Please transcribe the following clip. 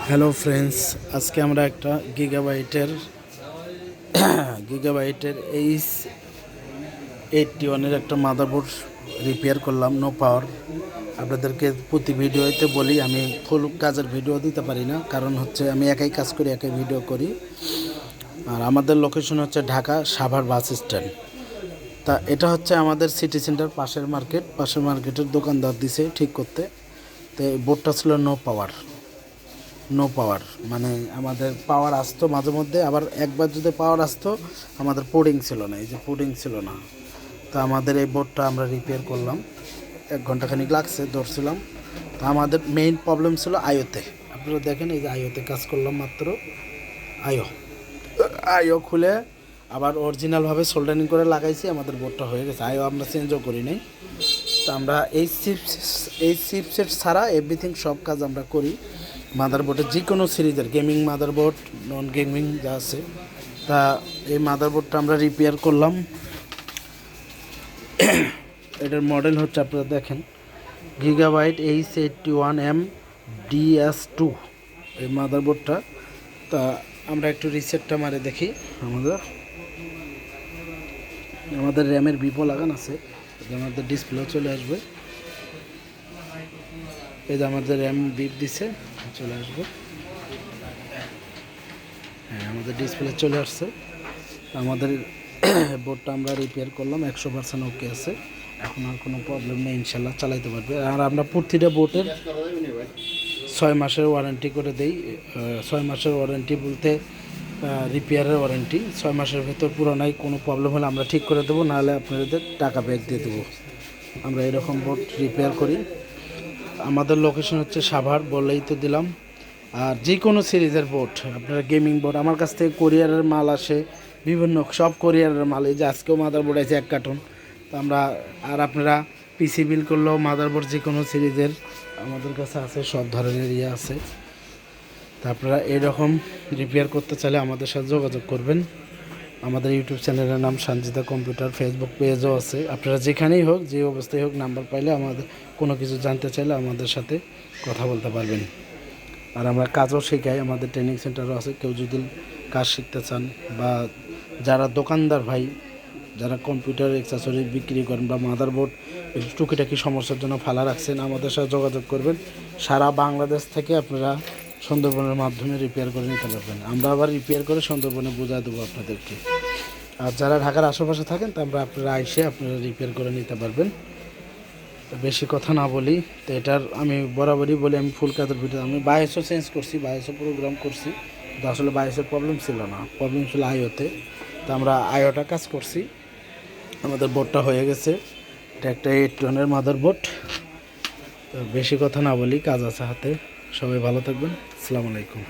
Hello friends, আজকে আমরা একটা গিগাবাইটের H81-এর একটা মাদারবোর্ড রিপেয়ার করলাম, নো পাওয়ার। আপনাদেরকে প্রতি ভিডিওতে বলি আমি ফুল কাজের ভিডিও দিতে পারি না, কারণ হচ্ছে আমি একাই কাজ করি, একাই ভিডিও করি। আর আমাদের লোকেশন হচ্ছে ঢাকা সাভার বাস স্ট্যান্ড। তা এটা হচ্ছে আমাদের সিটি সেন্টার পাশের মার্কেটের দোকানদার দিছে ঠিক করতে। তো এই বোর্ডটা ছিল নো পাওয়ার, মানে আমাদের পাওয়ার আসতো মাঝে মধ্যে, আবার একবার যদি পাওয়ার আসতো আমাদের পোর্টিং ছিল না, এই যে পোর্টিং ছিল না। তো আমাদের এই বোর্ডটা আমরা রিপেয়ার করলাম, 1 ঘন্টাখানিক লাগছে, ধরছিলাম। তো আমাদের মেইন প্রবলেম ছিল আইওতে। আপনারা দেখেন, এই যে আইওতে কাজ করলাম মাত্র। আইও আইও খুলে আবার অরিজিনালভাবে সোল্ডারিং করে লাগাইছি, আমাদের বোর্ডটা হয়ে গেছে। আইও আমরা চেঞ্জও করি নাই। তো আমরা এই চিপসেট ছাড়া এভরিথিং সব কাজ আমরা করি মাদারবোর্ডের, যে কোনো সিরিজের গেমিং মাদারবোর্ড, নন গেমিং যা আছে। তা এই মাদারবোর্ডটা আমরা রিপেয়ার করলাম। এটার মডেল হচ্ছে, আপনারা দেখেন, গিগাবাইট H81M DS2 এই মাদারবোর্ডটা। তা আমরা একটু রিসেটটা মারে দেখি। আমাদের র্যামের বিপো লাগান আছে, আমাদের ডিসপ্লেও চলে আসবে। এই যে আমাদের র্যাম বিপ দিছে, চলে আসবে। হ্যাঁ, আমাদের ডিসপ্লে চলে আসছে। আমাদের বোর্ডটা আমরা রিপেয়ার করলাম, 100% ওকে আছে, এখন আর কোনো প্রবলেম নেই, ইনশাল্লাহ চালাইতে পারবে। আর আমরা প্রতিটা বোর্ডের 6 মাসের ওয়ারেন্টি করে দেই। 6 মাসের ওয়ারেন্টি বলতে রিপেয়ারের ওয়ারেন্টি, 6 মাসের ভেতর পুরোনায় কোনো প্রবলেম হলে আমরা ঠিক করে দেবো, নাহলে আপনাদের টাকা ব্যাক দিয়ে দেবো। আমরা এরকম বোর্ড রিপেয়ার করি। আমাদের লোকেশন হচ্ছে সাভার, বললেই তো দিলাম। আর যে কোনো সিরিজের বোর্ড, আপনারা গেমিং বোর্ড, আমার কাছ থেকে কোরিয়ারের মাল আসে, বিভিন্ন সব কোরিয়ারের মাল। এই যে আজকেও মাদারবোর্ড আছে 1 কার্টন। তো আমরা, আর আপনারা পিসি বিল করলেও মাদারবোর্ড যে কোনো সিরিজের আমাদের কাছে আছে, সব ধরনের আছে। তা আপনারা এরকম রিপেয়ার করতে চাইলে আমাদের সাথে যোগাযোগ করবেন। আমাদের ইউটিউব চ্যানেলের নাম সঞ্জিতা কম্পিউটার, ফেসবুক পেজও আছে। আপনারা যেখানেই হোক, যে অবস্থায় হোক, নাম্বার পাইলে আমাদের কোনো কিছু জানতে চাইলে আমাদের সাথে কথা বলতে পারবেন। আর আমরা কাজও শেখাই, আমাদের ট্রেনিং সেন্টারও আছে। কেউ যদি কাজ শিখতে চান, বা যারা দোকানদার ভাই, যারা কম্পিউটার অ্যাক্সেসরি বিক্রি করেন বা মাদারবোর্ড টুকিটাকি সমস্যার জন্য ফালা রাখছেন, আমাদের সাথে যোগাযোগ করবেন। সারা বাংলাদেশ থেকে আপনারা সুন্দরবনের মাধ্যমে রিপেয়ার করে নিতে পারবেন। আমরা আবার রিপেয়ার করে সুন্দরবনে বোঝায় দেবো আপনাদেরকে। আর যারা ঢাকার আশেপাশে থাকেন, তা আপনারা আপনারা রিপেয়ার করে নিতে পারবেন। বেশি কথা না বলি, তো এটার আমি বরাবরই বলি, আমি ফুল কাজের ভিডিও, আমি বায়োসও চেঞ্জ করছি, বায়োসও প্রোগ্রাম করছি। তো আসলে বায়োসের প্রবলেম ছিল না, প্রবলেম ছিল আইওতে। তো আমরা আইওটা কাজ করছি, আমাদের বোর্ডটা হয়ে গেছে। এটা একটা 8 টনের মাদারবোর্ড। তো বেশি কথা না বলি, কাজ আছে হাতে। সবাই ভালো থাকবেন। আসসালামু আলাইকুম।